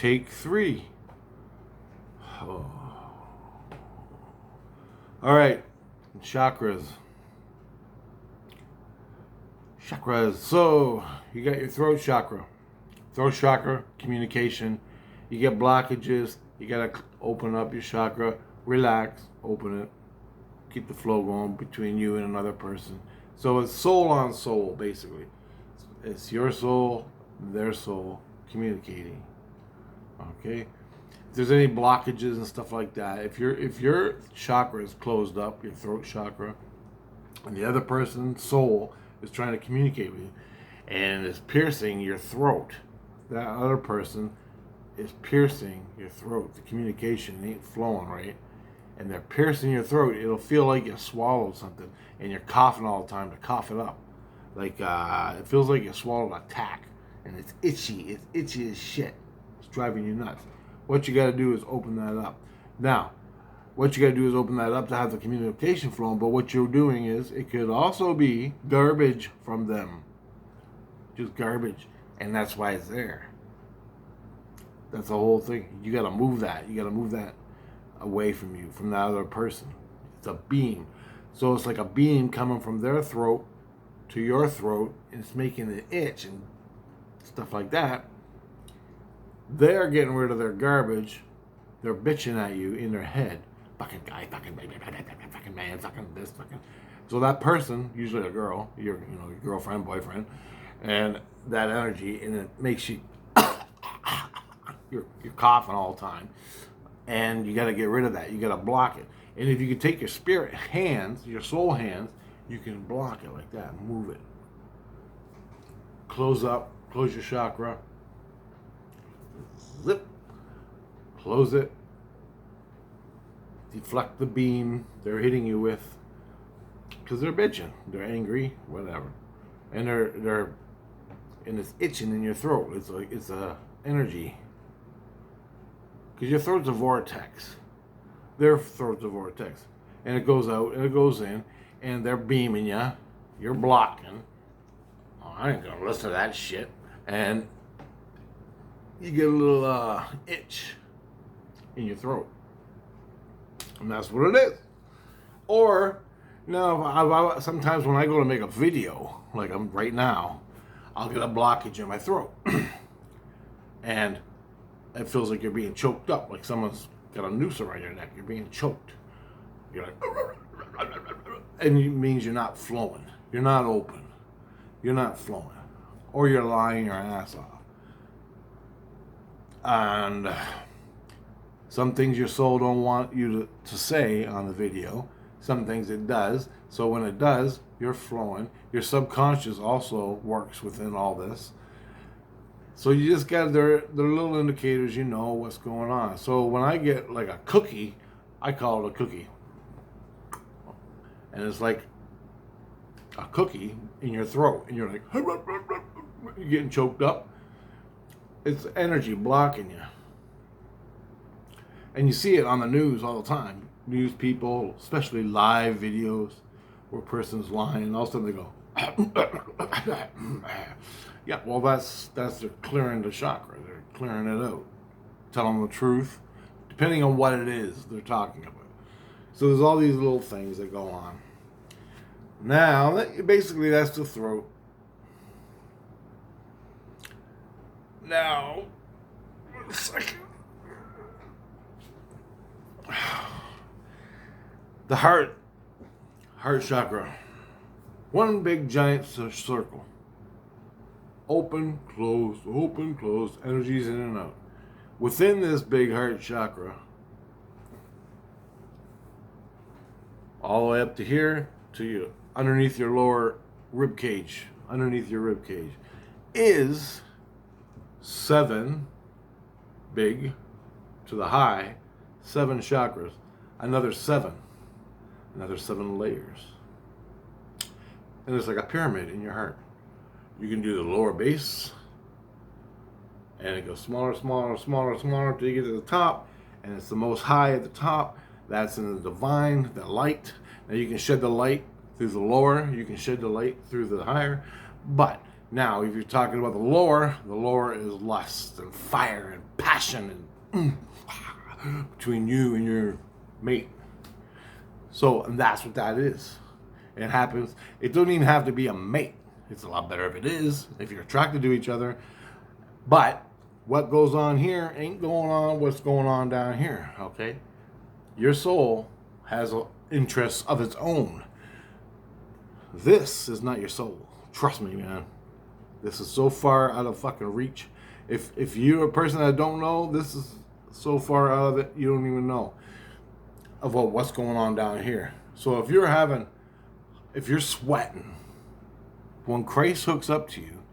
Take 3. Oh. All right, chakras. Chakras. So you got your throat chakra. Throat chakra, communication. You get blockages. You gotta open up your chakra. Relax. Open it. Keep the flow going between you and another person. So it's soul on soul, basically. It's your soul, their soul, communicating. Okay. If there's any blockages and stuff like that, if your chakra is closed up, your throat chakra, and the other person's soul is trying to communicate with you, and is piercing your throat, that other person is piercing your throat. The communication ain't flowing right, and they're piercing your throat. It'll feel like you swallowed something, and you're coughing all the time to cough it up. Like it feels like you swallowed a tack, and it's itchy. It's itchy as shit. It's driving you nuts. What you got to do is open that up. Now, what you got to do is open that up to have the communication flowing. But what you're doing is, it could also be garbage from them, just garbage, and that's why it's there. That's the whole thing. You got to move that. You got to move that away from you, from the other person. It's a beam. So it's like a beam coming from their throat to your throat, and it's making it itch and stuff like that. They're getting rid of their garbage. They're bitching at you in their head. Fucking guy, fucking baby, fucking man, fucking this, fucking. So that person, usually a girl, your girlfriend, boyfriend, and that energy, and it makes you you're coughing all the time, and you got to get rid of that. You got to block it. And if you can take your spirit hands, your soul hands, you can block it like that, move it. Close up, close your chakra. Zip, close it, deflect the beam they're hitting you with, because they're bitching, they're angry, whatever, and they're and it's itching in your throat. It's a energy, because your throat's a vortex, their throat's a vortex, and it goes out and it goes in, and they're beaming you, you're blocking. Oh, I ain't gonna listen to that shit, and you get a little itch in your throat, and that's what it is. Or, sometimes when I go to make a video, like I'm right now, I'll get a blockage in my throat, and it feels like you're being choked up, like someone's got a noose around your neck. You're being choked. You're like, and it means you're not flowing. You're not open. You're not flowing, or you're lying your ass off. And some things your soul don't want you to say on the video. Some things it does. So when it does, you're flowing. Your subconscious also works within all this. So you just got their little indicators, you know what's going on. So when I get like a cookie, I call it a cookie. And it's like a cookie in your throat. And you're like, you're getting choked up. It's energy blocking you. And you see it on the news all the time. News people, especially live videos where a person's lying, and all of a sudden they go, yeah, well that's they're clearing the chakra. They're clearing it out. Telling the truth, depending on what it is they're talking about. So there's all these little things that go on. Now, basically that's the throat. Now, one second. The heart chakra. One big giant circle. Open, close, energies in and out. Within this big heart chakra, all the way up to here, to you, underneath your lower rib cage, is 7 big to the high, 7 chakras, another 7 layers. And it's like a pyramid in your heart. You can do the lower base, and it goes smaller till you get to the top, and it's the most high at the top. That's in the divine, the light. Now you can shed the light through the lower, you can shed the light through the higher, but Now, if you're talking about the lower is lust and fire and passion and between you and your mate. So, and that's what that is. It happens. It doesn't even have to be a mate. It's a lot better if it is, if you're attracted to each other. But what goes on here ain't going on what's going on down here, okay? Your soul has interests of its own. This is not your soul. Trust me, man. This is so far out of fucking reach. If you're a person that don't know, this is so far out of it, you don't even know about what's going on down here. So if you're sweating, when Christ hooks up to you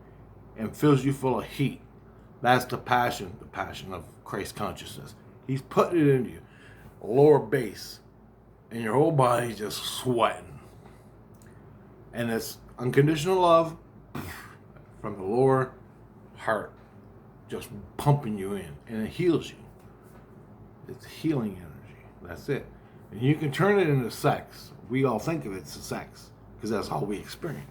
and fills you full of heat, that's the passion of Christ consciousness. He's putting it into you, a lower base, and your whole body's just sweating. And it's unconditional love from the lower heart, just pumping you in, and it heals you. It's healing energy. That's it. And you can turn it into sex. We all think of it as sex because that's all we experience.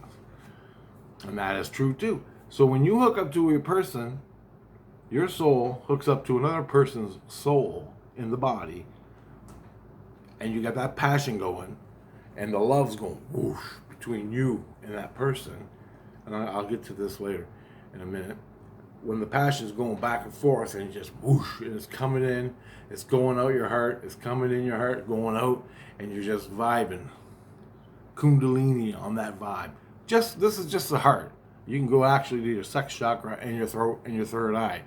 And that is true too. So when you hook up to a person, your soul hooks up to another person's soul in the body, and you got that passion going, and the love's going whoosh between you and that person. And I'll get to this later in a minute. When the passion's going back and forth and just whoosh, and it's coming in, it's going out your heart, it's coming in your heart, going out, and you're just vibing. Kundalini on that vibe. This is just the heart. You can go actually to your sex chakra and your throat and your third eye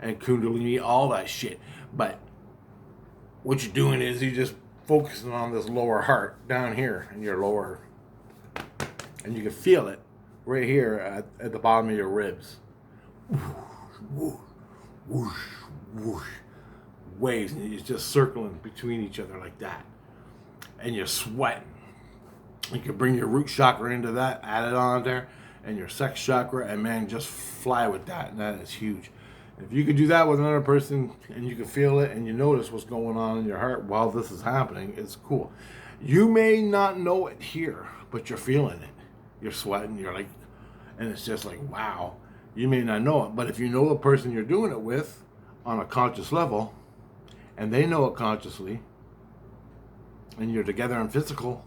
and Kundalini, all that shit. But what you're doing is you're just focusing on this lower heart down here in your lower, and you can feel it right here at the bottom of your ribs. Whoosh, whoosh, whoosh. Waves, and you're just circling between each other like that. And you're sweating. You can bring your root chakra into that, add it on there, and your sex chakra, and man, just fly with that. And that is huge. If you could do that with another person, and you can feel it, and you notice what's going on in your heart while this is happening, it's cool. You may not know it here, but you're feeling it. You're sweating, you're like, and it's just like, wow. You may not know it, but if you know the person you're doing it with on a conscious level, and they know it consciously, and you're together in physical,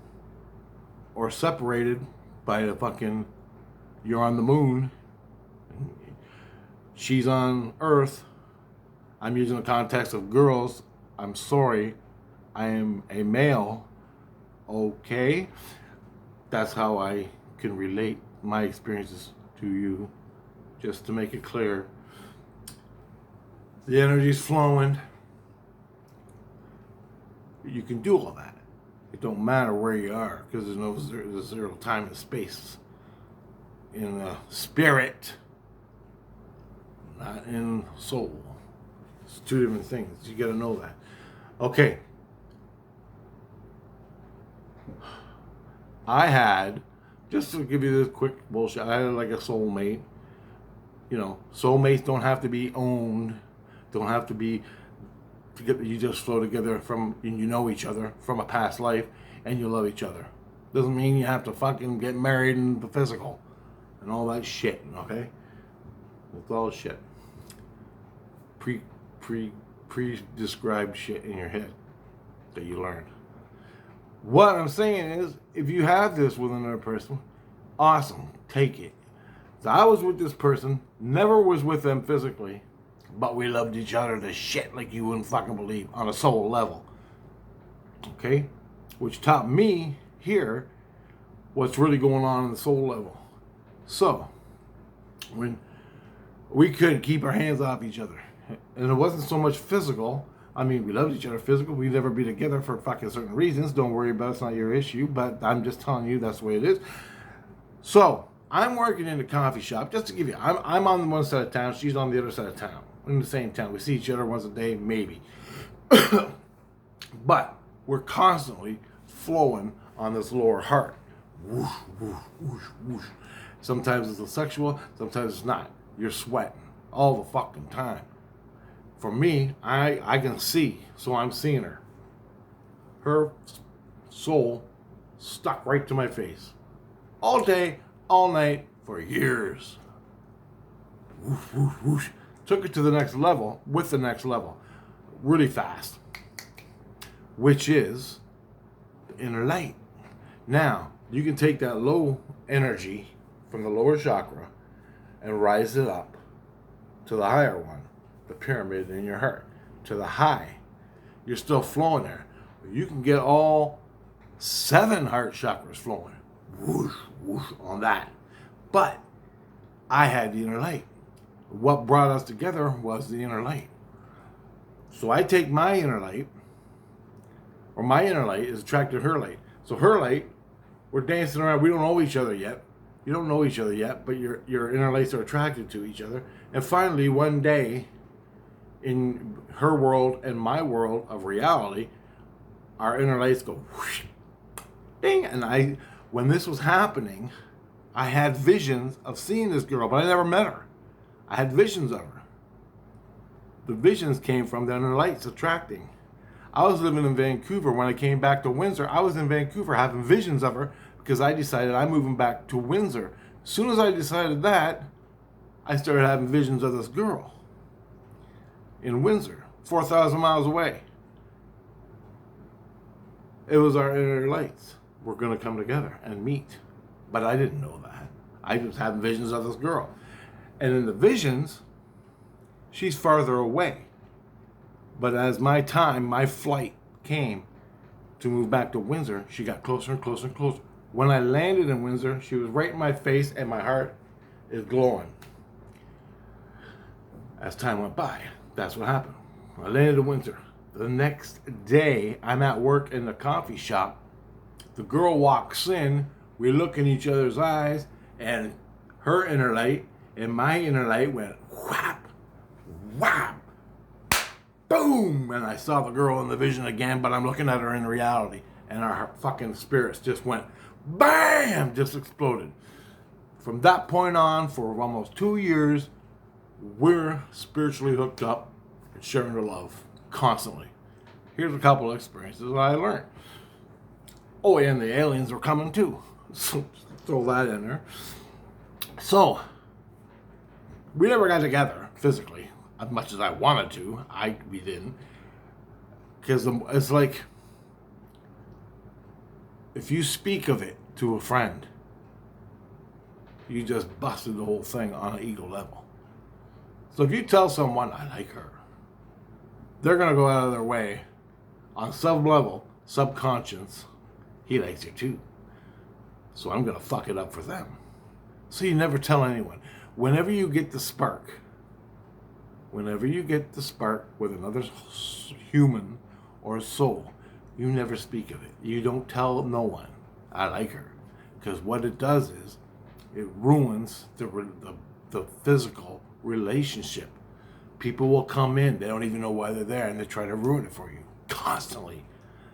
or separated by the fucking, you're on the moon, she's on Earth. I'm using the context of girls. I'm sorry, I am a male. Okay, that's how I can relate my experiences to you, just to make it clear. The energy's flowing. You can do all that. It don't matter where you are, because there's zero time and space in the spirit, not in soul. It's two different things. You got to know that. Okay. I had, just to give you this quick bullshit, I had like a soulmate. You know, soulmates don't have to be owned, don't have to be together. You just flow together from, and you know each other from a past life, and you love each other. Doesn't mean you have to fucking get married in the physical and all that shit, okay? It's all shit. Pre-described shit in your head that you learned. What I'm saying is, if you have this with another person, awesome, take it. So I was with this person, never was with them physically, but we loved each other to shit like you wouldn't fucking believe on a soul level. Okay? Which taught me here what's really going on in the soul level. So, when we couldn't keep our hands off each other, and it wasn't so much physical. I mean, we loved each other physical. We'd never be together for fucking certain reasons. Don't worry about it. It's not your issue, but I'm just telling you that's the way it is. So, I'm working in a coffee shop, just to give you, I'm on one side of town, she's on the other side of town. In the same town. We see each other once a day, maybe. But we're constantly flowing on this lower heart. Whoosh, whoosh, whoosh, whoosh. Sometimes it's sexual, sometimes it's not. You're sweating all the fucking time. For me, I can see, so I'm seeing her. Her soul stuck right to my face. All day, all night, for years. whoosh, whoosh, whoosh. Took it to the next level with the next level. Really fast. Which is the inner light. Now, you can take that low energy from the lower chakra and rise it up to the higher one, the pyramid in your heart, to the high. You're still flowing there. You can get all 7 heart chakras flowing. Whoosh, whoosh on that. But I had the inner light. What brought us together was the inner light. So I take my inner light, or my inner light is attracted to her light. So her light, we're dancing around. We don't know each other yet. You don't know each other yet, but your inner lights are attracted to each other. And finally, one day, in her world and my world of reality, our inner lights go whoosh, ding. And when this was happening, I had visions of seeing this girl, but I never met her. I had visions of her. The visions came from the inner lights attracting. I was living in Vancouver. When I came back to Windsor, I was in Vancouver having visions of her because I decided I'm moving back to Windsor. As soon as I decided that, I started having visions of this girl in Windsor, 4,000 miles away. It was our inner lights. We're going to come together and meet. But I didn't know that. I was having visions of this girl. And in the visions, she's farther away. But as my flight came to move back to Windsor, she got closer and closer and closer. When I landed in Windsor, she was right in my face and my heart is glowing. As time went by, that's what happened. I landed in Windsor. The next day, I'm at work in the coffee shop. The girl walks in. We look in each other's eyes, and her inner light and my inner light went whap, whap, boom. And I saw the girl in the vision again, but I'm looking at her in reality. And our fucking spirits just went bam, just exploded. From that point on, for almost 2 years, we're spiritually hooked up and sharing the love constantly. Here's a couple of experiences that I learned. Oh, and the aliens were coming too. So throw that in there. So we never got together physically as much as I wanted to. We didn't, because it's like if you speak of it to a friend, you just busted the whole thing on an ego level. So if you tell someone I like her, they're gonna go out of their way on some level, subconscious. He likes her too. So I'm gonna fuck it up for them. So you never tell anyone. Whenever you get the spark with another human or soul, you never speak of it. You don't tell no one, I like her. Because what it does is, it ruins the physical relationship. People will come in, they don't even know why they're there, and they try to ruin it for you constantly.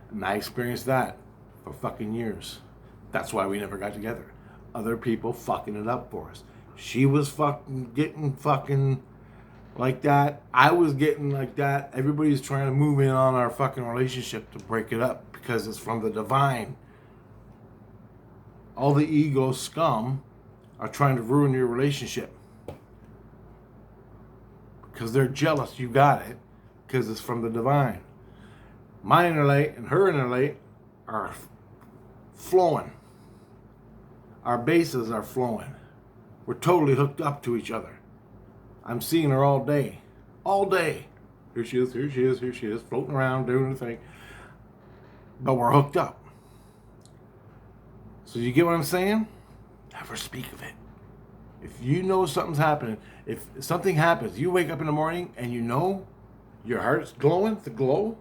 And I experienced that for fucking years. That's why we never got together. Other people fucking it up for us. She was getting like that. I was getting like that. Everybody's trying to move in on our fucking relationship to break it up because it's from the divine. All the ego scum are trying to ruin your relationship because they're jealous you got it because it's from the divine. My inner light and her inner light are flowing. Our bases are flowing. We're totally hooked up to each other. I'm seeing her all day. All day. Here she is, here she is, here she is, floating around, doing her thing. But we're hooked up. So you get what I'm saying? Never speak of it. If you know something's happening, if something happens, you wake up in the morning and you know your heart's glowing, the glow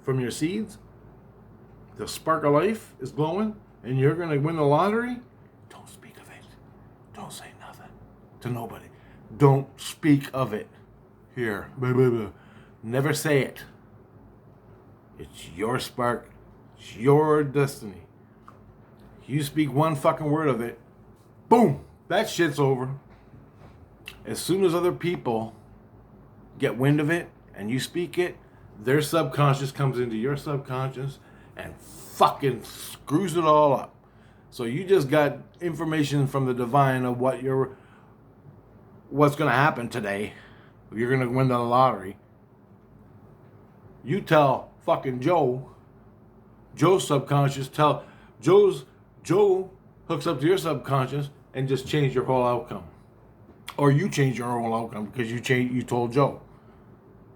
from your seeds, the spark of life is glowing, and you're going to win the lottery, don't speak of it. Don't say nothing to nobody. Don't speak of it. Here. Blah, blah, blah. Never say it. It's your spark. It's your destiny. You speak one fucking word of it, boom, that shit's over. As soon as other people get wind of it and you speak it, their subconscious comes into your subconscious and fucking screws it all up. So you just got information from the divine of what your what's going to happen today. You're going to win the lottery. You tell fucking Joe's subconscious, Joe hooks up to your subconscious and just change your whole outcome. Or you change your whole outcome because you told Joe.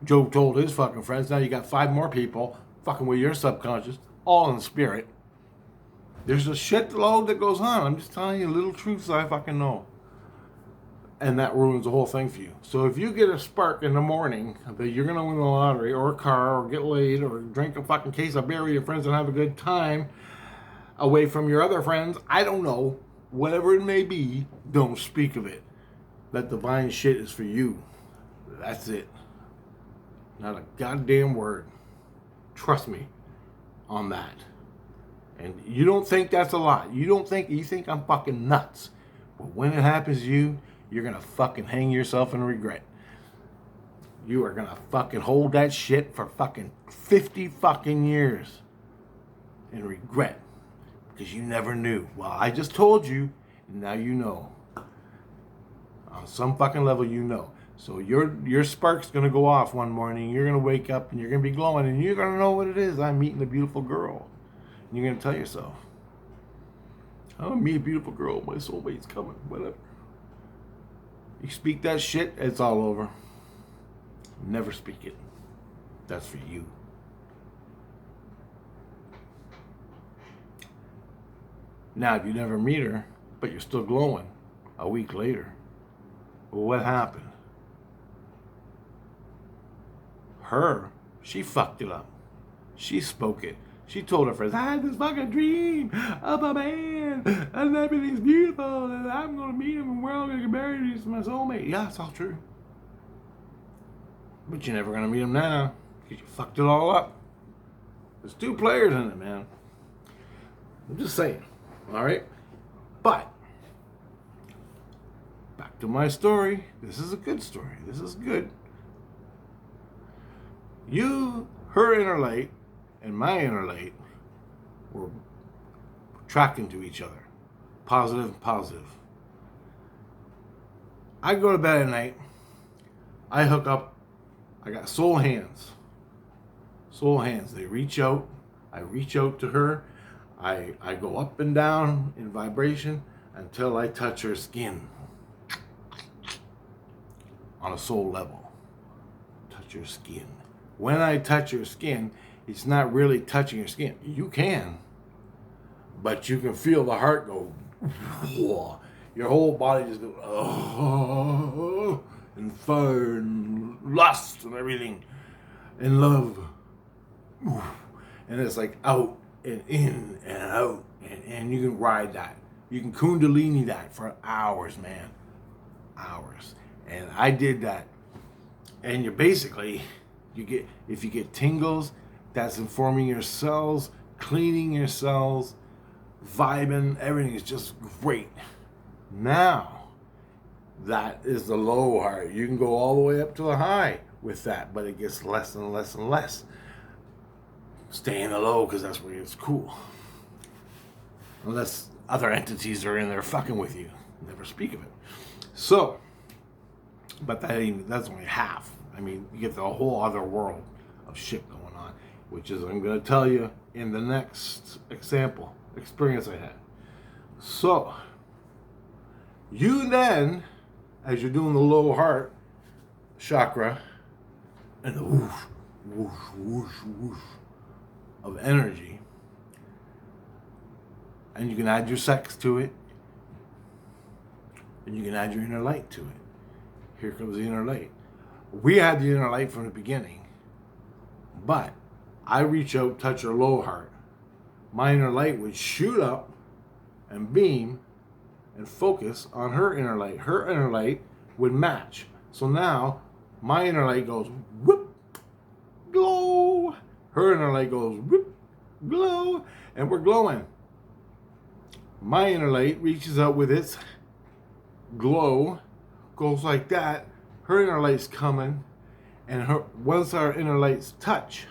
Joe told his fucking friends. Now you got 5 more people fucking with your subconscious, all in spirit. There's a shitload that goes on. I'm just telling you little truths I fucking know. And that ruins the whole thing for you. So if you get a spark in the morning that you're going to win the lottery or a car or get laid or drink a fucking case of beer with your friends and have a good time away from your other friends, I don't know, whatever it may be, don't speak of it. That divine shit is for you. That's it. Not a goddamn word. Trust me on that. And you don't think that's a lot. You think I'm fucking nuts. But when it happens to you, you're going to fucking hang yourself in regret. You are going to fucking hold that shit for fucking 50 fucking years in regret. Because you never knew. Well, I just told you, and now you know. On some fucking level, you know. So your spark's going to go off one morning. You're going to wake up and you're going to be glowing. And you're going to know what it is. I'm meeting a beautiful girl. And you're going to tell yourself, I'm going to meet a beautiful girl. My soulmate's coming. Whatever. You speak that shit, it's all over. Never speak it. That's for you. Now, if you never meet her, but you're still glowing a week later, well, what happened? She fucked it up. She spoke it. She told her friends, I had this fucking dream of a man, and everything's beautiful, and I'm going to meet him, and we're all going to get married, he's my soulmate. Yeah, it's all true. But you're never going to meet him now, because you fucked it all up. There's 2 players in it, man. I'm just saying, all right? But, back to my story. This is a good story. This is good. Her inner light, and my inner light were tracking to each other. Positive. I go to bed at night. I hook up. I got soul hands. They reach out. I reach out to her. I go up and down in vibration until I touch her skin. On a soul level. Touch her skin. When I touch her skin, it's not really touching your skin. You can. But you can feel the heart go. Your whole body just goes. Oh, and fire and lust and everything. And love. And it's like out and in and out. And you can ride that. You can kundalini that for hours, man. Hours. And I did that. And if you get tingles, that's informing your cells, cleaning your cells, vibing, everything is just great. Now, that is the low heart. You can go all the way up to the high with that, but it gets less and less and less. Stay in the low because that's where it's cool. Unless other entities are in there fucking with you. Never speak of it. So, but that's only half. I mean, you get the whole other world of shit going on, which is I'm going to tell you in the next experience I had. So, you then, as you're doing the low heart chakra, and the whoosh, whoosh, whoosh, whoosh of energy, and you can add your sex to it, and you can add your inner light to it. Here comes the inner light. We had the inner light from the beginning, but I reach out, touch her low heart. My inner light would shoot up and beam and focus on her inner light. Her inner light would match. So now my inner light goes whoop, glow. Her inner light goes whoop, glow, and we're glowing. My inner light reaches out with its glow, goes like that. Her inner light's coming, and once our inner lights touch,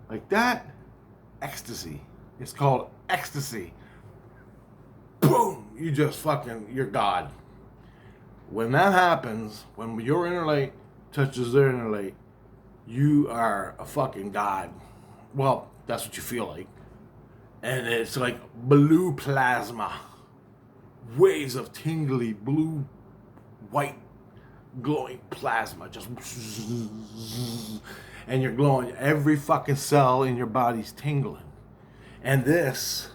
like that, ecstasy. It's called ecstasy. Boom! You're God. When that happens, when your inner light touches their inner light, you are a fucking god. Well, that's what you feel like. And it's like blue plasma. Waves of tingly blue, white, glowing plasma. Just. And you're glowing. Every fucking cell in your body's tingling. And this,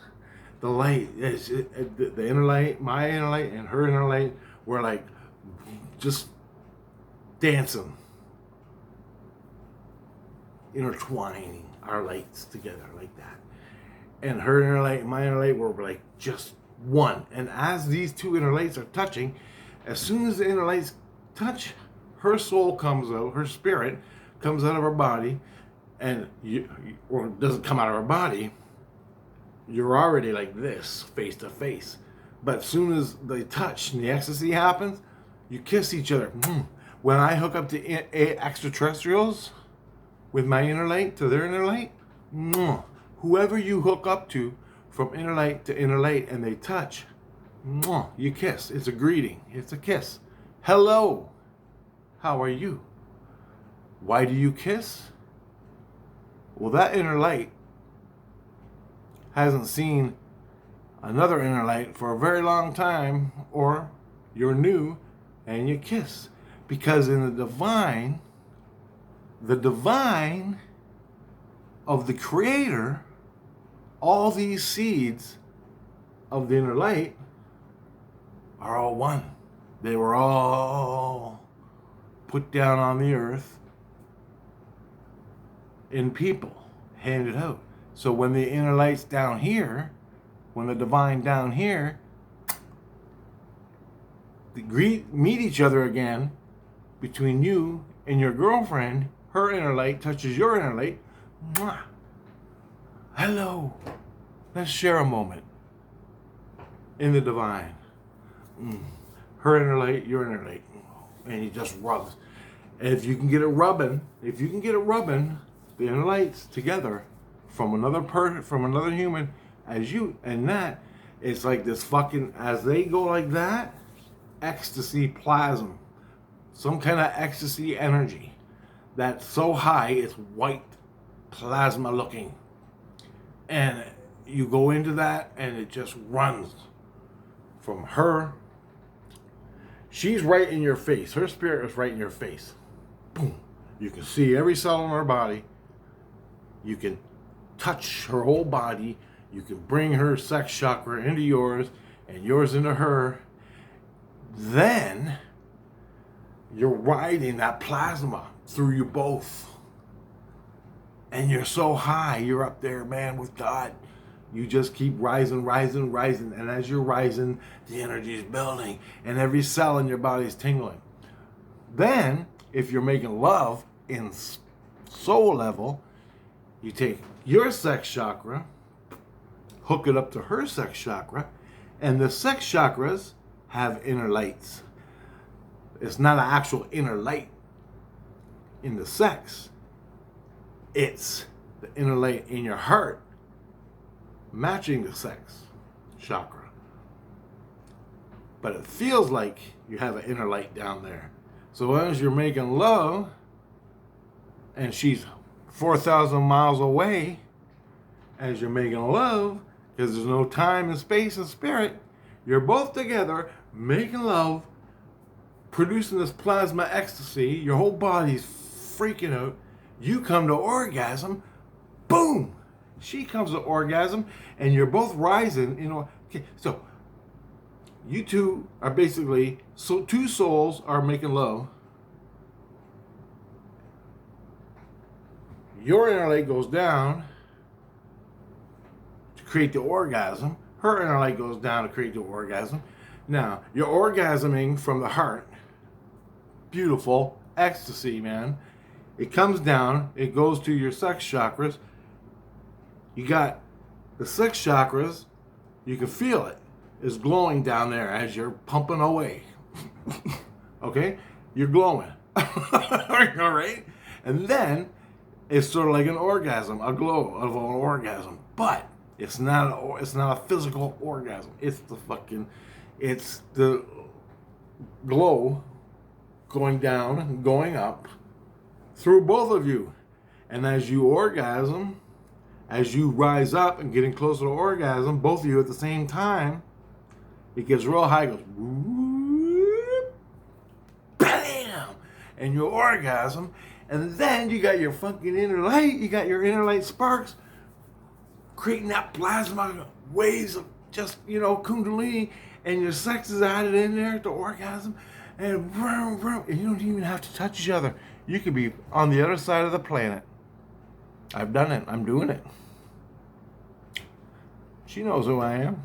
the light, the inner light, my inner light, and her inner light, were like just dancing, intertwining our lights together like that. And her inner light and my inner light were like just one. And as these two inner lights are touching, as soon as the inner lights touch, her soul comes out, her spirit comes out of her body, or doesn't come out of her body. You're already like this, face to face. But as soon as they touch and the ecstasy happens, you kiss each other. When I hook up to extraterrestrials with my inner light to their inner light, whoever you hook up to from inner light to inner light and they touch, you kiss. It's a greeting. It's a kiss. Hello. How are you? Why do you kiss? Well, that inner light hasn't seen another inner light for a very long time, or you're new and you kiss. Because in the divine of the Creator, all these seeds of the inner light are all one. They were all put down on the earth in people, handed out. So when the inner light's down here, when the divine down here, they meet each other again between you and your girlfriend, her inner light touches your inner light. Hello. Let's share a moment in the divine. Her inner light, your inner light. And he just rubs. And if you can get it rubbing, the inner lights together from another person, from another human, as you, and that, it's like this fucking, as they go like that, ecstasy plasma, some kind of ecstasy energy that's so high it's white plasma looking, and you go into that and it just runs from her. She's right in your face. Her spirit is right in your face. Boom. You can see every cell in her body. You can touch her whole body. You can bring her sex chakra into yours and yours into her. Then you're riding that plasma through you both. And you're so high, you're up there, man, with God. You just keep rising. And as you're rising, the energy is building. And every cell in your body is tingling. Then, if you're making love in soul level, you take your sex chakra, hook it up to her sex chakra, and the sex chakras have inner lights. It's not an actual inner light in the sex. It's the inner light in your heart matching the sex chakra. But it feels like you have an inner light down there. So as you're making love, and she's 4,000 miles away, as you're making love, because there's no time and space and spirit, you're both together making love, producing this plasma ecstasy. Your whole body's freaking out. You come to orgasm. Boom! She comes to orgasm, and you're both rising. You know. Okay, so you two are basically, so two souls are making love. Your inner light goes down to create the orgasm. Her inner light goes down to create the orgasm. Now, you're orgasming from the heart. Beautiful ecstasy, man. It comes down, it goes to your sex chakras. You got the sex chakras, you can feel it, is glowing down there as you're pumping away. Okay? You're glowing. All right? And then it's sort of like an orgasm, a glow of an orgasm. But it's not a physical orgasm. It's the glow going down and going up through both of you. And as you orgasm, as you rise up and getting closer to orgasm, both of you at the same time, it gets real high, it goes whoop, bam, and you orgasm, and then you got your fucking inner light, you got your inner light sparks, creating that plasma waves of just, kundalini, and your sex is added in there to orgasm, and vroom, vroom, and you don't even have to touch each other. You could be on the other side of the planet. I've done it. I'm doing it. She knows who I am.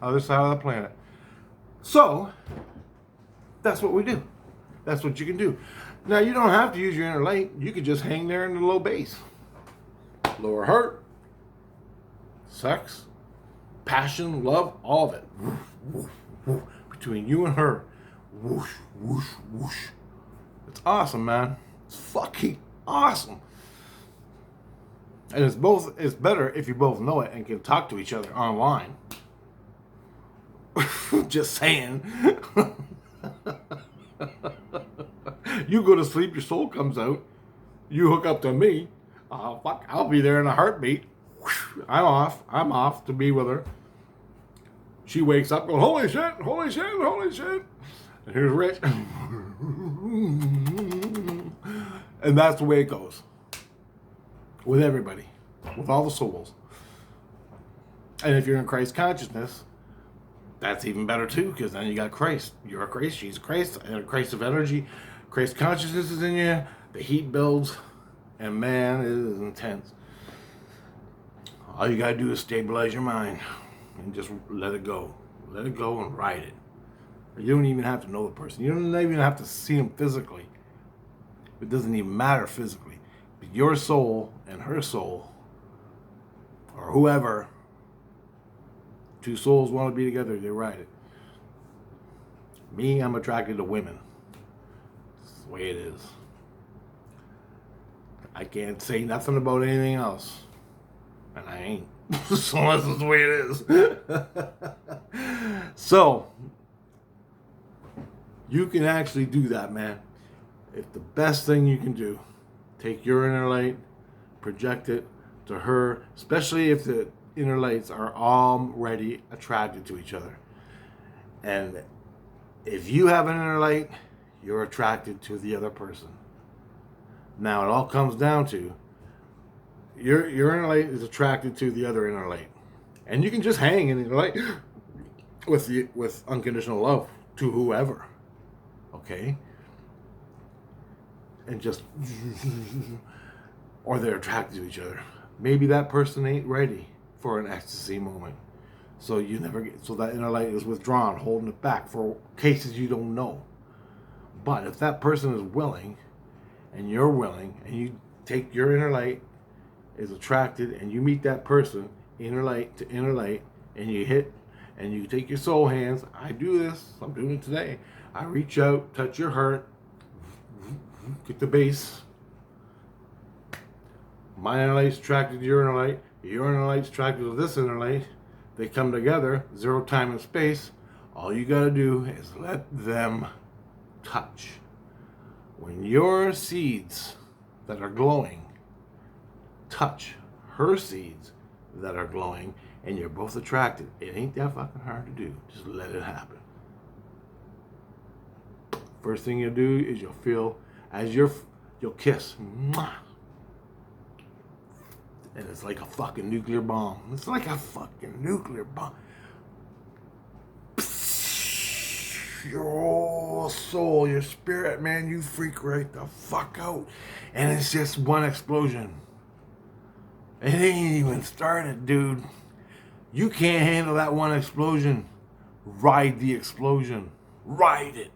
Other side of the planet. So, that's what we do. That's what you can do. Now, you don't have to use your inner light. You could just hang there in the low base. Lower heart. Sex. Passion. Love. All of it. Woof, woof, woof. Between you and her. Whoosh, whoosh, whoosh. It's awesome, man. It's fucking awesome. And it's better if you both know it and can talk to each other online. Just saying. You go to sleep, your soul comes out. You hook up to me. Oh, fuck, I'll be there in a heartbeat. I'm off to be with her. She wakes up going, holy shit, holy shit, holy shit. And here's Rich. And that's the way it goes. With everybody. With all the souls. And if you're in Christ consciousness, that's even better too, because then you got Christ. You're a Christ, she's Christ, and a Christ of energy. Christ consciousness is in you. The heat builds. And man, it is intense. All you gotta do is stabilize your mind. And just let it go. Let it go and ride it. You don't even have to know the person. You don't even have to see them physically. It doesn't even matter physically. But your soul and her soul, or whoever, two souls want to be together, they ride it. Me, I'm attracted to women. It's the way it is. I can't say nothing about anything else. And I ain't. So that's just the way it is. So, you can actually do that, man. If the best thing you can do, take your inner light, project it to her, especially if the inner lights are already attracted to each other. And if you have an inner light, you're attracted to the other person. Now, it all comes down to your inner light is attracted to the other inner light. And you can just hang in the light with unconditional love to whoever. Okay? And just, or they're attracted to each other. Maybe that person ain't ready for an ecstasy moment. So you never get, so that inner light is withdrawn, holding it back for cases you don't know. But if that person is willing, and you're willing, and you take your inner light, is attracted, and you meet that person, inner light to inner light, and you hit, and you take your soul hands. I do this. I'm doing it today. I reach out, touch your heart, get the base. My inner light's attracted to your inner light. Your inner light's attracted to this inner light. They come together, zero time and space. All you gotta do is let them touch. When your seeds that are glowing touch her seeds that are glowing, and you're both attracted, it ain't that fucking hard to do. Just let it happen. First thing you'll do is you'll feel as you'll kiss. Mwah. And it's like a fucking nuclear bomb. It's like a fucking nuclear bomb. Your soul, your spirit, man, you freak right the fuck out. And it's just one explosion. It ain't even started, dude. You can't handle that one explosion. Ride the explosion. Ride it.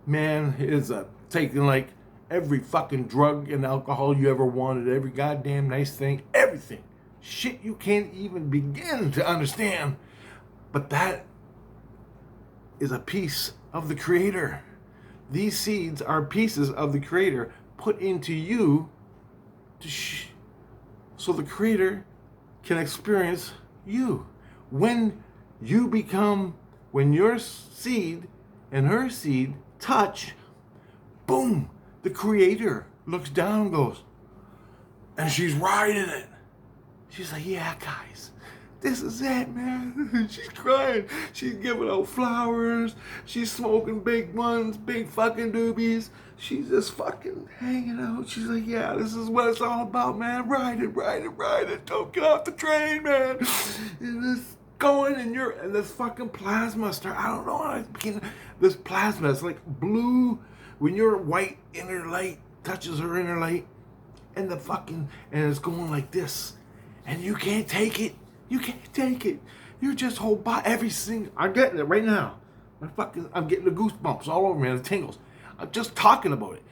Man, it's taking like every fucking drug and alcohol you ever wanted, every goddamn nice thing, everything. Shit you can't even begin to understand. But that is a piece of the Creator. These seeds are pieces of the Creator put into you so the Creator can experience you. When your seed and her seed touch, boom, the creator looks down and goes, and she's riding it. She's like, yeah, guys, this is it, man. She's crying. She's giving out flowers. She's smoking big ones, big fucking doobies. She's just fucking hanging out. She's like, yeah, this is what it's all about, man. Ride it, ride it, ride it. Don't get off the train, man. And this going, and this fucking plasma start. I don't know. This plasma, it's like blue. When your white inner light touches her inner light, and it's going like this, and you can't take it. You can't take it. You just hold by every single. I'm getting it right now. I'm getting the goosebumps all over me, the tingles. I'm just talking about it.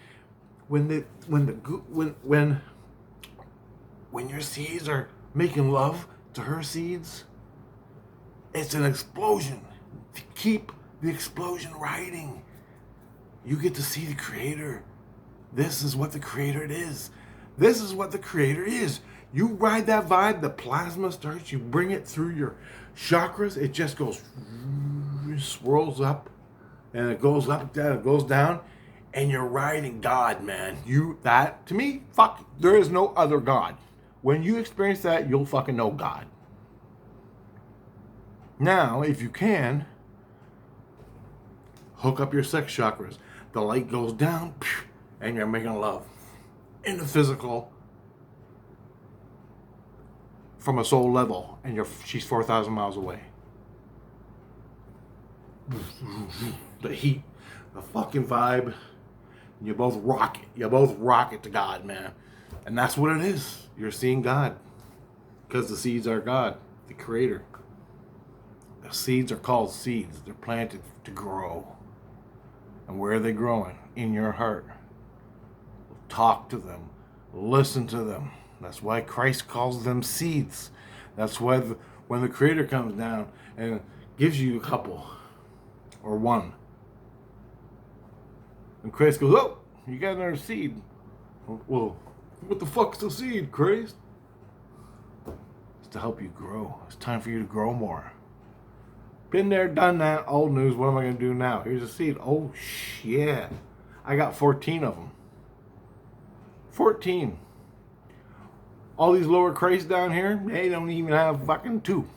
When your seeds are making love to her seeds, it's an explosion. To keep the explosion riding, you get to see the creator. This is what the creator is. This is what the creator is. You ride that vibe, the plasma starts, you bring it through your chakras, it just goes, swirls up, and it goes up, it goes down, and you're riding God, man. To me, fuck, there is no other God. When you experience that, you'll fucking know God. Now, if you can, hook up your sex chakras. The light goes down, and you're making love in the physical, from a soul level, and she's 4,000 miles away. The heat, the fucking vibe, you both rock it. You both rock it to God, man. And that's what it is. You're seeing God. Because the seeds are God, the creator. The seeds are called seeds. They're planted to grow. And where are they growing? In your heart. Talk to them. Listen to them. That's why Christ calls them seeds. That's why when the creator comes down and gives you a couple or one, and Christ goes, oh, you got another seed. Well, what the fuck's the seed, Christ? It's to help you grow. It's time for you to grow more. Been there, done that, old news. What am I going to do now? Here's a seed. Oh, shit. I got 14 of them. 14. All these lower Christs down here, they don't even have fucking 2.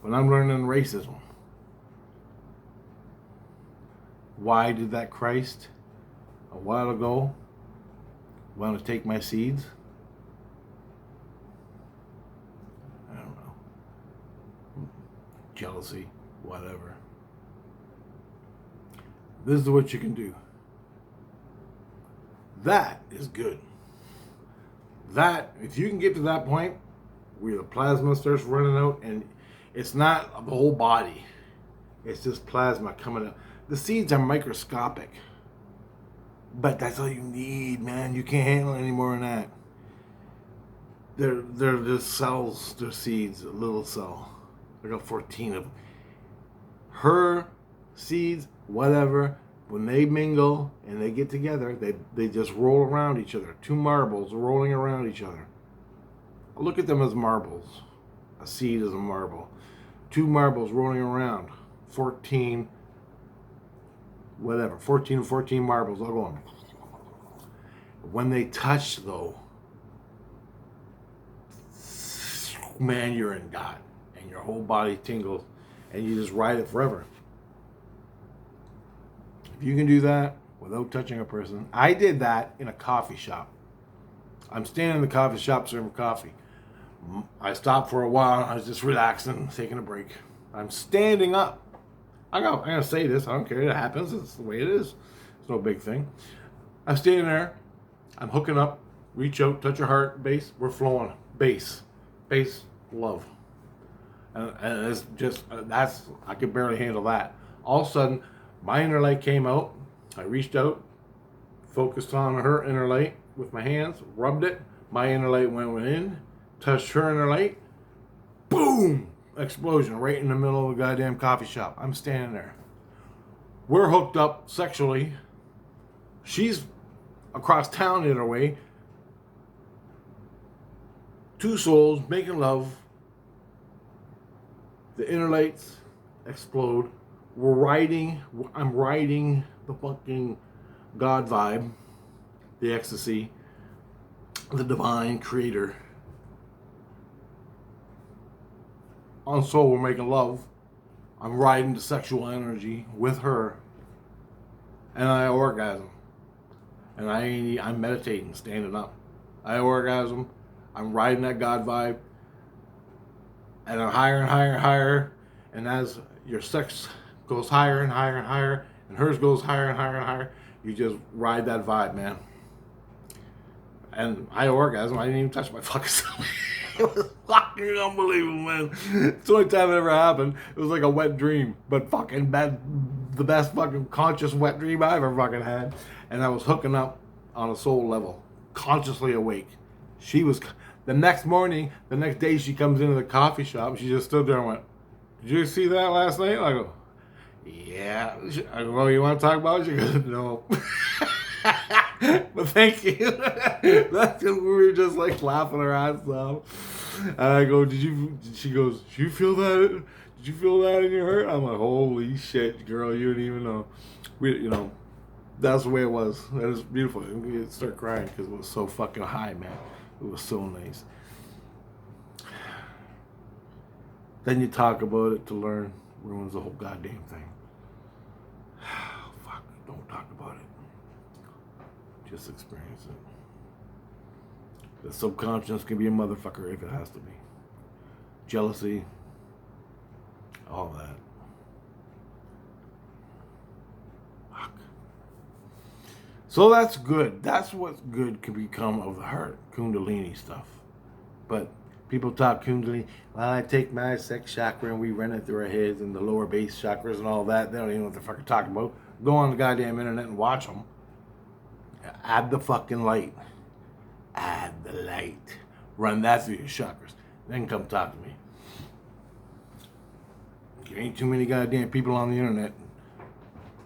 But I'm learning racism. Why did that Christ a while ago want to take my seeds? I don't know. Jealousy, whatever. This is what you can do. That is good. That, if you can get to that point where the plasma starts running out, and it's not the whole body, it's just plasma coming out. The seeds are microscopic, but that's all you need, man. You can't handle any more than that. They're just cells, they're seeds, a little cell. I got 14 of them. Her seeds, whatever, when they mingle and they get together, they just roll around each other. 2 marbles rolling around each other. I look at them as marbles. A seed is a marble. 2 marbles rolling around. 14, whatever. 14 marbles all going. When they touch, though, man, you're in God. And your whole body tingles. And you just ride it forever. If you can do that without touching a person. I did that in a coffee shop. I'm standing in the coffee shop serving coffee. I stopped for a while. I was just relaxing, taking a break. I'm standing up. I'm going to say this. I don't care. It happens. It's the way it is. It's no big thing. I'm standing there. I'm hooking up. Reach out. Touch your heart. Bass. We're flowing. Bass. Love. And it's just, I could barely handle that. All of a sudden, my inner light came out. I reached out, focused on her inner light with my hands, rubbed it. My inner light went in, touched her inner light. Boom! Explosion right in the middle of the goddamn coffee shop. I'm standing there. We're hooked up sexually. She's across town the other way. 2 souls making love. The inner lights explode. I'm riding the fucking God vibe, the ecstasy, the divine creator. On soul, we're making love. I'm riding the sexual energy with her, and I orgasm. And I'm meditating, standing up. I orgasm. I'm riding that God vibe, and I'm higher and higher and higher. And as your sex goes higher and higher and higher, and hers goes higher and higher and higher, you just ride that vibe, man. And I orgasm. I didn't even touch my fucking stomach. It was fucking unbelievable, man. It's the only time it ever happened. It was like a wet dream, but fucking bad, the best fucking conscious wet dream I ever fucking had. And I was hooking up on a soul level, consciously awake. She was, the next morning, the next day, she comes into the coffee shop. She just stood there and went, "Did you see that last night?" I go, "Yeah." I go, "Well, you want to talk about it?" She goes, "No." But thank you. That's because we were just like laughing our ass off. And I go, she goes, "Did you feel that? Did you feel that in your heart?" I'm like, "Holy shit, girl, you didn't even know." That's the way it was. It was beautiful. I start crying because it was so fucking high, man. It was so nice. Then you talk about it to learn, ruins the whole goddamn thing. Fuck, don't talk about it. Just experience it. The subconscious can be a motherfucker if it has to be. Jealousy, all that. Fuck. So that's good. That's what good can become of the heart. Kundalini stuff. But people talk Kundalini. Well, I take my sex chakra and we run it through our heads and the lower base chakras and all that. They don't even know what they're fucking talking about. Go on the goddamn internet and watch them. Add the fucking light. Add the light. Run that through your chakras. Then come talk to me. There ain't too many goddamn people on the internet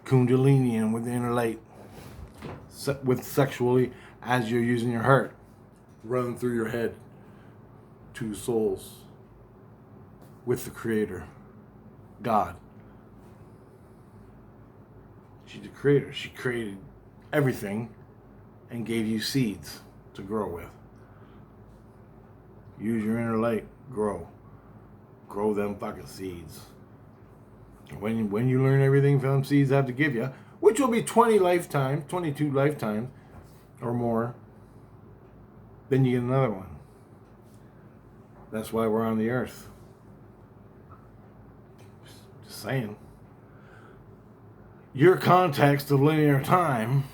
Kundalini and with the inner light. With sexually as you're using your heart. Run through your head. Two souls. With the Creator. God. She's the Creator. She created everything and gave you seeds to grow with. Use your inner light, grow. Grow them fucking seeds. When you learn everything from them seeds have to give you, which will be 20 lifetimes, 22 lifetimes or more, then you get another one. That's why we're on the earth. Just saying. Your context of linear time,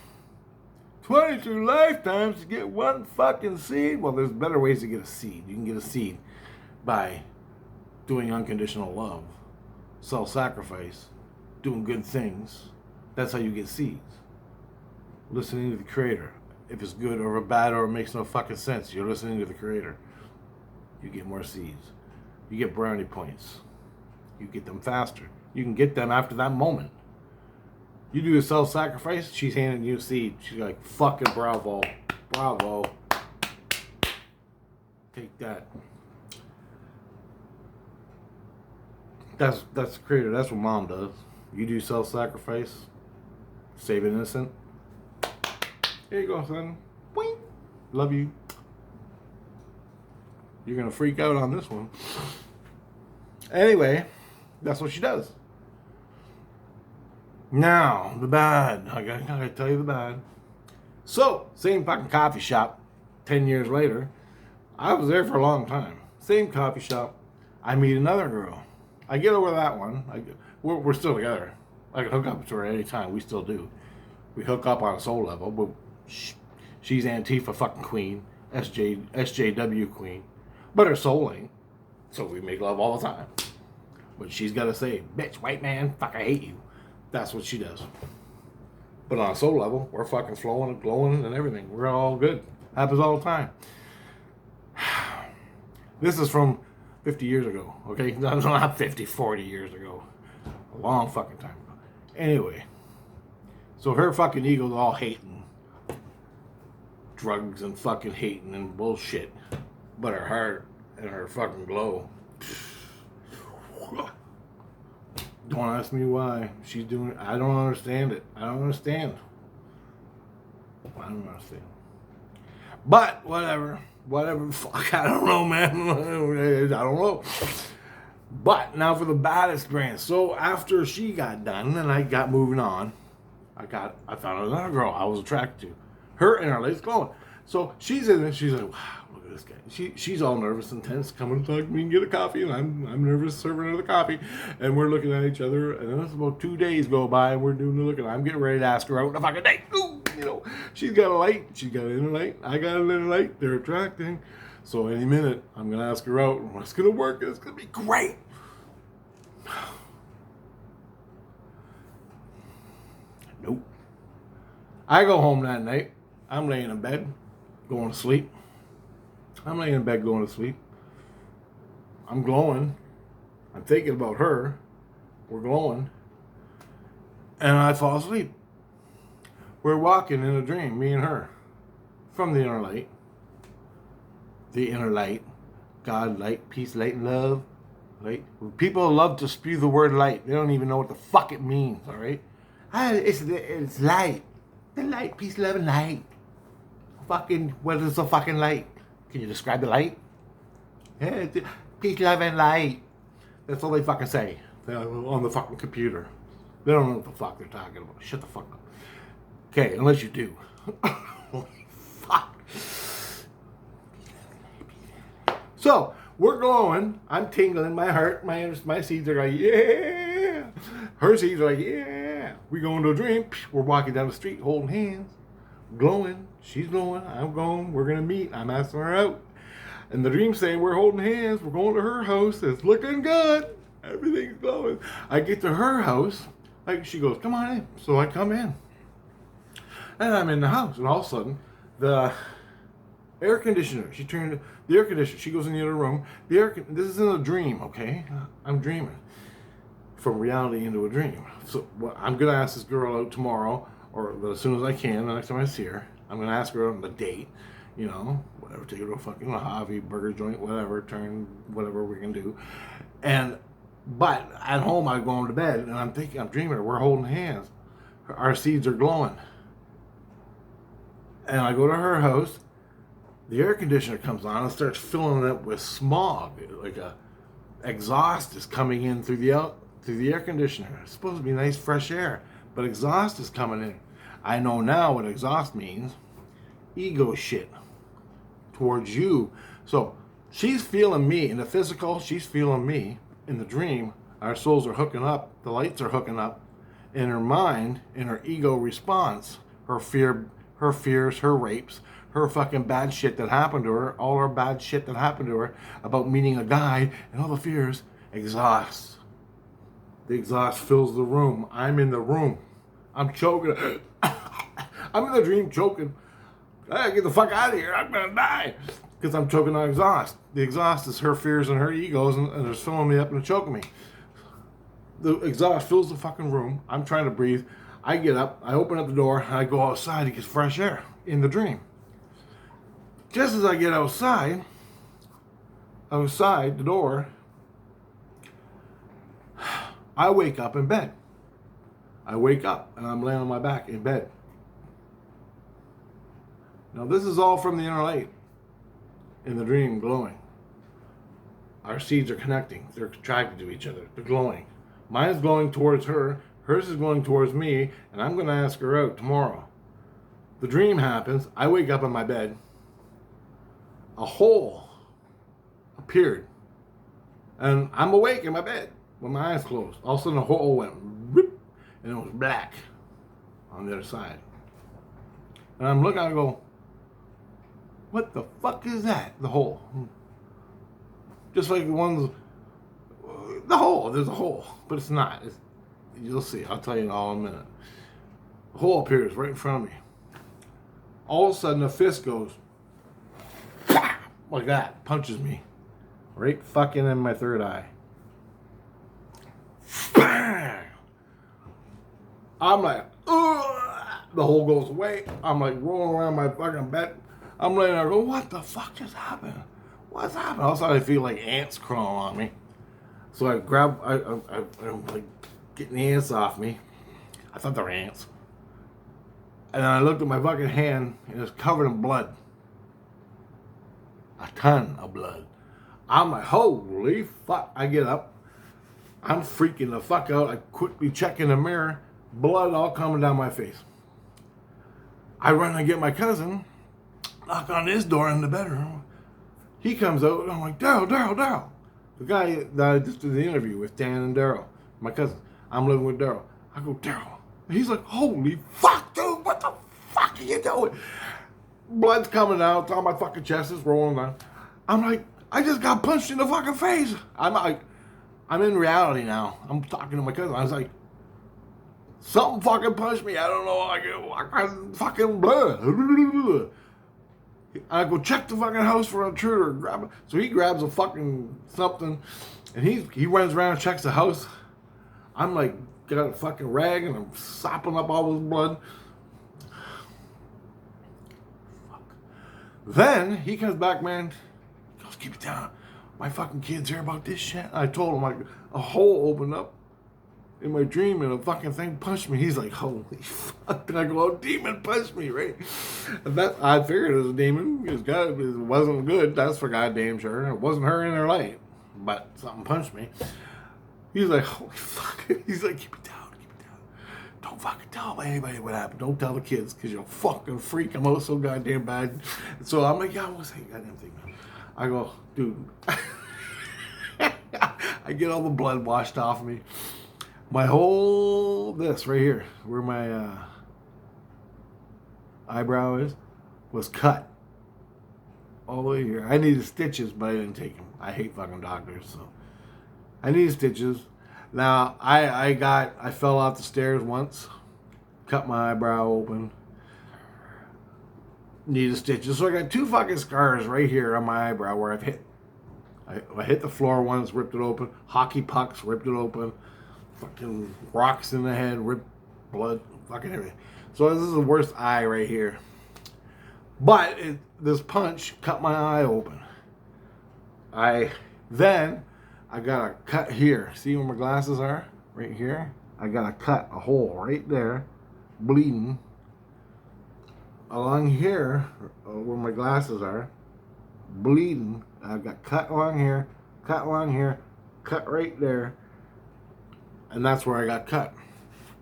22 lifetimes to get one fucking seed. Well, there's better ways to get a seed. You can get a seed by doing unconditional love, self-sacrifice, doing good things. That's how you get seeds. Listening to the Creator. If it's good or bad or it makes no fucking sense, you're listening to the Creator. You get more seeds. You get brownie points. You get them faster. You can get them after that moment. You do a self-sacrifice, she's handing you a seed. She's like, fucking bravo. Bravo. Take that. That's the Creator. That's what Mom does. You do self-sacrifice, save an innocent. Here you go, son. Boing. Love you. You're going to freak out on this one. Anyway, that's what she does. Now, the bad. I gotta tell you the bad. So, same fucking coffee shop, 10 years later. I was there for a long time. Same coffee shop. I meet another girl. I get over that one. We're still together. I can hook up to her at any time. We still do. We hook up on a soul level. But she's Antifa fucking queen. SJW queen. But her soul ain't. So we make love all the time. But she's got to say, bitch, white man, fuck, I hate you. That's what she does. But on a soul level, we're fucking flowing and glowing and everything. We're all good. Happens all the time. This is from 50 years ago, okay? Not 50, 40 years ago. A long fucking time ago. Anyway. So her fucking ego's all hating. Drugs and fucking hating and bullshit. But her heart and her fucking glow. Don't ask me why. She's doing it. I don't understand it. I don't understand. But whatever. Whatever. Fuck, I don't know, man. I don't know. But now for the bad experience. So after she got done and I got moving on, I found another girl I was attracted to. Her inner light's glowing. So she's in it. She's like, wow, look at this guy. She's all nervous and tense, coming to talk to me and get a coffee, and I'm nervous serving her the coffee, and we're looking at each other. And then it's about 2 days go by, and we're doing the look, and I'm getting ready to ask her out on a fucking date. Ooh, you know, she's got a light, she's got an inner light, I got an inner light. They're attracting. So any minute, I'm gonna ask her out, and it's gonna work. It's gonna be great. Nope. I go home that night. I'm laying in bed, going to sleep. I'm laying in bed going to sleep. I'm glowing. I'm thinking about her. We're glowing. And I fall asleep. We're walking in a dream, me and her, from the inner light. The inner light. God, light, peace, light, and love. Light. People love to spew the word light. They don't even know what the fuck it means, all right? It's light. The light, peace, love, and light. Fucking, what is the fucking light? Can you describe the light? Yeah, peace, love, and light. That's all they fucking say on the fucking computer. They don't know what the fuck they're talking about. Shut the fuck up. Okay, unless you do. Fuck. So, we're glowing. I'm tingling. My heart, my seeds are like, yeah. Her seeds are like, yeah. We go into a dream. We're walking down the street holding hands. Glowing. She's glowing. I'm going. We're going to meet. I'm asking her out. And the dream saying we're holding hands. We're going to her house. It's looking good. Everything's glowing. I get to her house. Like, she goes, come on in. So I come in. And I'm in the house. And all of a sudden, the air conditioner. She turned the air conditioner. She goes in the other room. This isn't a dream, okay? I'm dreaming. From reality into a dream. So I'm going to ask this girl out tomorrow. Or as soon as I can, the next time I see her, I'm going to ask her on the date, you know, whatever, take her to a fucking hobby, burger joint, whatever, whatever we can do. But at home, I'm going to bed, and I'm dreaming, we're holding hands. Our seeds are glowing. And I go to her house, the air conditioner comes on and starts filling it with smog, like a exhaust is coming in through the air conditioner. It's supposed to be nice, fresh air, but exhaust is coming in. I know now what exhaust means. Ego shit towards you. So she's feeling me in the physical. She's feeling me in the dream. Our souls are hooking up. The lights are hooking up. In her mind, in her ego response, her fears, her rapes, her fucking bad shit that happened to her, all her bad shit that happened to her about meeting a guy and all the fears, exhaust. The exhaust fills the room. I'm in the room. I'm choking. I'm in the dream choking. Hey, get the fuck out of here. I'm going to die. Because I'm choking on exhaust. The exhaust is her fears and her egos, and it's filling me up and choking me. The exhaust fills the fucking room. I'm trying to breathe. I get up. I open up the door. And I go outside to get fresh air in the dream. Just as I get outside the door, I wake up in bed. I wake up and I'm laying on my back in bed. Now this is all from the inner light. In the dream, glowing. Our seeds are connecting. They're attracted to each other. They're glowing. Mine is glowing towards her. Hers is glowing towards me. And I'm going to ask her out tomorrow. The dream happens. I wake up in my bed. A hole appeared. And I'm awake in my bed with my eyes closed. All of a sudden, a hole went whoop. And it was black on the other side. And I'm looking, I go, what the fuck is that? The hole. Just like the hole, there's a hole, but it's not. You'll see, I'll tell you in all in a minute. The hole appears right in front of me. All of a sudden, a fist goes, like that, punches me. Right fucking in my third eye. I'm like, ugh! The hole goes away. I'm like rolling around my fucking bed. I'm laying there going, what the fuck just happened? What's happened? All of a sudden I feel like ants crawling on me. So I grab, I'm like getting the ants off me. I thought they were ants. And then I looked at my fucking hand, and it was covered in blood. A ton of blood. I'm like, holy fuck. I get up. I'm freaking the fuck out. I quickly check in the mirror. Blood all coming down my face. I run and get my cousin. Knock on his door in the bedroom. He comes out, and I'm like, Daryl. The guy that I just did the interview with, Dan and Daryl, my cousin. I'm living with Daryl. I go, Daryl. He's like, holy fuck, dude, what the fuck are you doing? Blood's coming out, it's on my fucking chest, it's rolling down. I'm like, I just got punched in the fucking face. I'm like, I'm in reality now. I'm talking to my cousin. I was like, something fucking punched me. I don't know. I got fucking blood. I go check the fucking house for an intruder. Grab it. So he grabs a fucking something, and he runs around and checks the house. I'm like, got a fucking rag, and I'm sopping up all this blood. Fuck. Then he comes back, man. He goes, keep it down. My fucking kids hear about this shit. I told him, like, a hole opened up in my dream and a fucking thing punched me. He's like, holy fuck. And I go, oh, demon punched me, right? And that, I figured it was a demon. It wasn't good. That's for goddamn sure. It wasn't her in her light. But something punched me. He's like, holy fuck. He's like, keep it down. Don't fucking tell anybody what happened. Don't tell the kids because you'll fucking freak them out so goddamn bad. And so I'm like, yeah, I won't say goddamn thing. I go, dude. I get all the blood washed off me. My whole, this right here, where my eyebrow is, was cut. All the way here. I needed stitches, but I didn't take them. I hate fucking doctors, so. I needed stitches. Now, I fell off the stairs once. Cut my eyebrow open. Needed stitches. So I got 2 fucking scars right here on my eyebrow where I've hit. I hit the floor once, ripped it open. Hockey pucks, ripped it open. Fucking rocks in the head, ripped blood, fucking everything. So this is the worst eye right here. But this punch cut my eye open. Then I got a cut here. See where my glasses are? Right here. I got a cut, a hole right there, bleeding. Along here, where my glasses are, bleeding. I've got cut along here, cut right there. And that's where I got cut.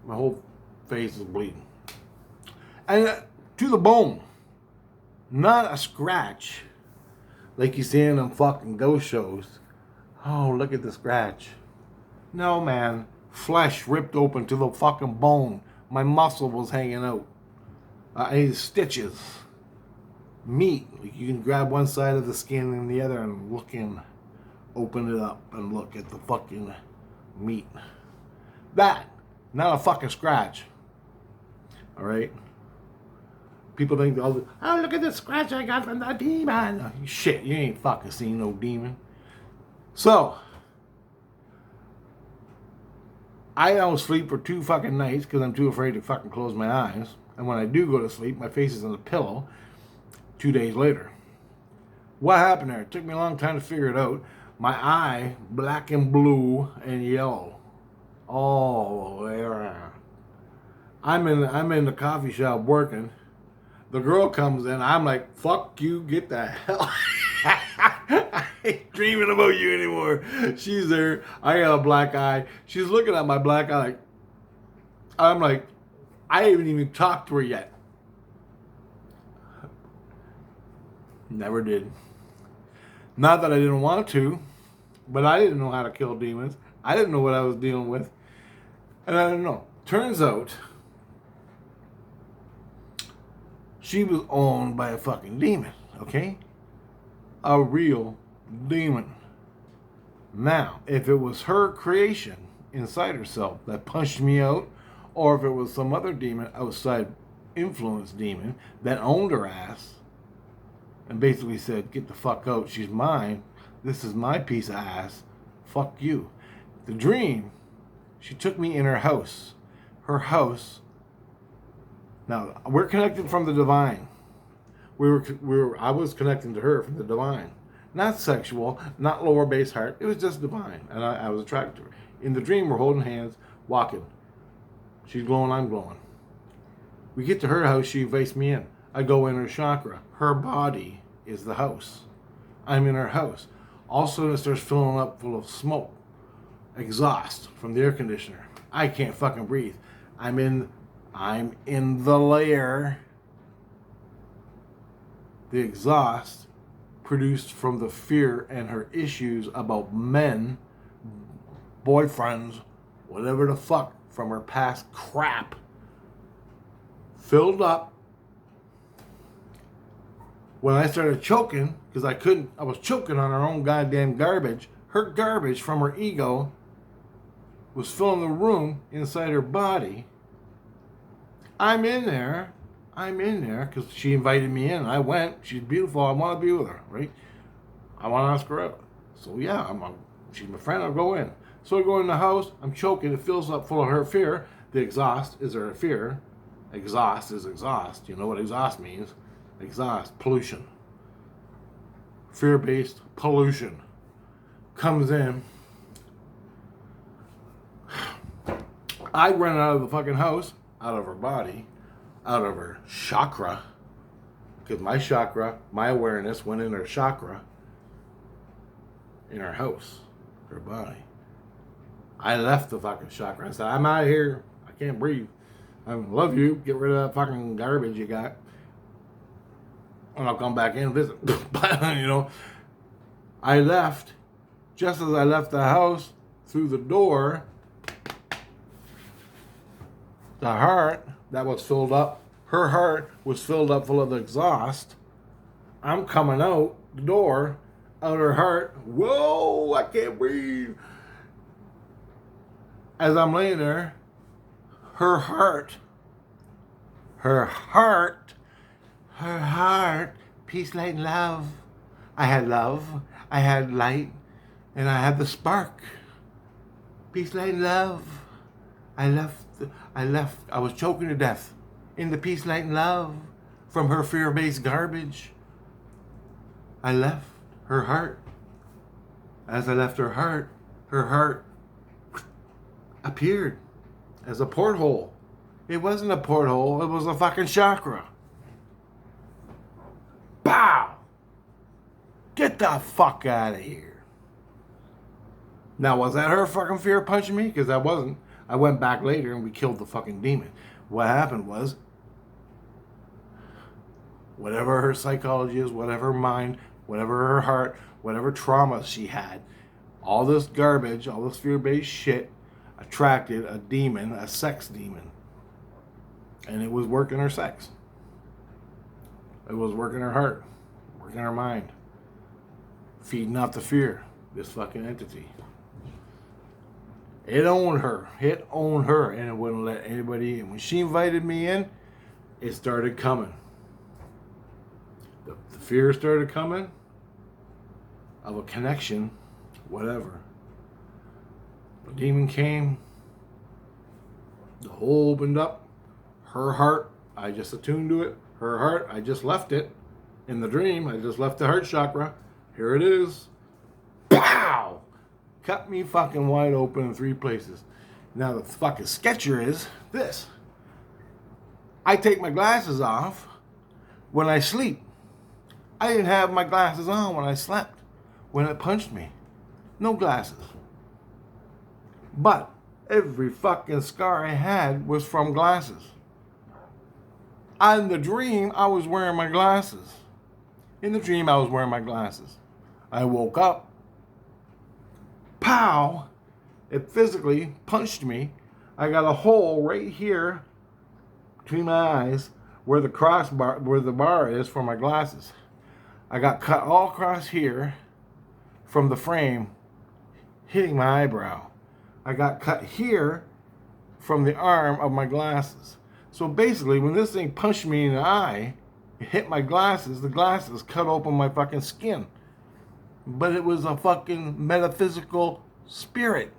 My whole face is bleeding. And to the bone. Not a scratch. Like you see in them fucking ghost shows. Oh, look at the scratch. No, man. Flesh ripped open to the fucking bone. My muscle was hanging out. I need stitches. Meat. Like you can grab one side of the skin and the other and look in. Open it up and look at the fucking meat. That. Not a fucking scratch. Alright? People think, oh, look at the scratch I got from the demon. Shit, you ain't fucking seen no demon. So, I don't sleep for 2 fucking nights because I'm too afraid to fucking close my eyes. And when I do go to sleep, my face is on the pillow 2 days later. What happened there? It took me a long time to figure it out. My eye, black and blue and yellow. All the way around. I'm in the coffee shop working. The girl comes in. I'm like, fuck you, get the hell. I ain't dreaming about you anymore. She's there. I got a black eye. She's looking at my black eye. Like, I'm like, I haven't even talked to her yet. Never did. Not that I didn't want to, but I didn't know how to kill demons. I didn't know what I was dealing with. And I don't know. Turns out, she was owned by a fucking demon, okay? A real demon. Now, if it was her creation inside herself that punched me out, or if it was some other demon, outside influence demon, that owned her ass, and basically said, get the fuck out, she's mine, this is my piece of ass, fuck you. The dream, she took me in her house. Her house. Now, we're connected from the divine. I was connecting to her from the divine. Not sexual, not lower base heart. It was just divine. And I was attracted to her. In the dream, we're holding hands. walking. She's glowing, I'm glowing. We get to her house, she invites me in. I go in her chakra. Her body is the house. I'm in her house. All of a sudden it starts filling up full of smoke. Exhaust from the air conditioner. I can't fucking breathe. I'm in the layer. The exhaust produced from the fear and her issues about men, boyfriends, whatever the fuck from her past crap, filled up. When I started choking, because I was choking on her own goddamn garbage. Her garbage from her ego was filling the room inside her body. I'm in there because she invited me in. I went. She's beautiful. I want to be with her, right? I want to ask her out. So yeah, she's my friend. I'll go in. So I go in the house. I'm choking. It fills up full of her fear. The exhaust is her fear. Exhaust is exhaust. You know what exhaust means? Exhaust, pollution. Fear-based pollution comes in. I run out of the fucking house, out of her body, out of her chakra, because my chakra, my awareness went in her chakra, in her house, her body. I left the fucking chakra. I said, I'm out of here. I can't breathe. I love you. Get rid of that fucking garbage you got. And I'll come back in and visit. You know, I left. Just as I left the house, through the door, the heart that was filled up, her heart was filled up full of exhaust. I'm coming out the door, out her heart. Whoa, I can't breathe. As I'm laying there, her heart, peace, light, and love. I had love, I had light, and I had the spark. Peace, light, and love. I left, I was choking to death in the peace, light, and love from her fear-based garbage. I left her heart. As I left her heart appeared as a porthole. It wasn't a porthole, it was a fucking chakra. Pow! Get the fuck out of here. Now, was that her fucking fear punching me? Because that wasn't. I went back later and we killed the fucking demon. What happened was, whatever her psychology is, whatever her mind, whatever her heart, whatever trauma she had, all this garbage, all this fear-based shit attracted a demon, a sex demon. And it was working her sex. It was working her heart, working her mind, feeding off the fear, this fucking entity. It owned her. It owned her, and it wouldn't let anybody in. When she invited me in, it started coming. The fear started coming of a connection, whatever. The demon came. The hole opened up. Her heart, I just attuned to it. Her heart, I just left it. In the dream, I just left the heart chakra. Here it is. Pow! Cut me fucking wide open in 3 places. Now the fucking sketcher is this. I take my glasses off when I sleep. I didn't have my glasses on when I slept. When it punched me. No glasses. But every fucking scar I had was from glasses. In the dream, I was wearing my glasses. In the dream, I was wearing my glasses. I woke up. Pow! It physically punched me. I got a hole right here between my eyes where the crossbar, where the bar is for my glasses. I got cut all across here from the frame hitting my eyebrow. I got cut here from the arm of my glasses. So basically, when this thing punched me in the eye, it hit my glasses. The glasses cut open my fucking skin. But it was a fucking metaphysical spirit.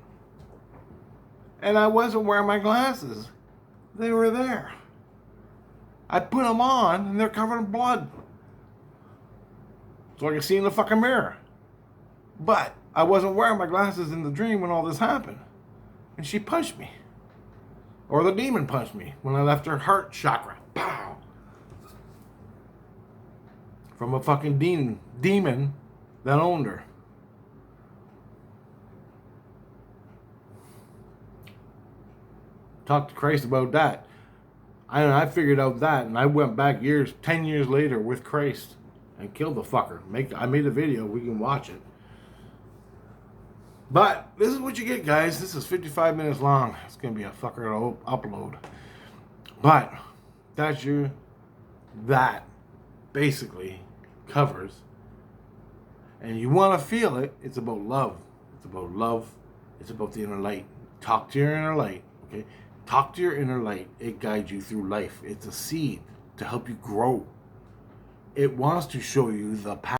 And I wasn't wearing my glasses. They were there. I put them on, and they're covered in blood. So I could see in the fucking mirror. But I wasn't wearing my glasses in the dream when all this happened. And she punched me. Or the demon punched me when I left her heart chakra. Pow! From a fucking demon that owned her. Talk to Christ about that. I figured out that, and I went back 10 years later with Christ and killed the fucker. I made a video. We can watch it. But this is what you get, guys. This is 55 minutes long. It's gonna be a fucker to upload. But that basically covers. And you want to feel it. It's about love. It's about love. It's about the inner light. Talk to your inner light. Okay. Talk to your inner light. It guides you through life. It's a seed to help you grow. It wants to show you the path.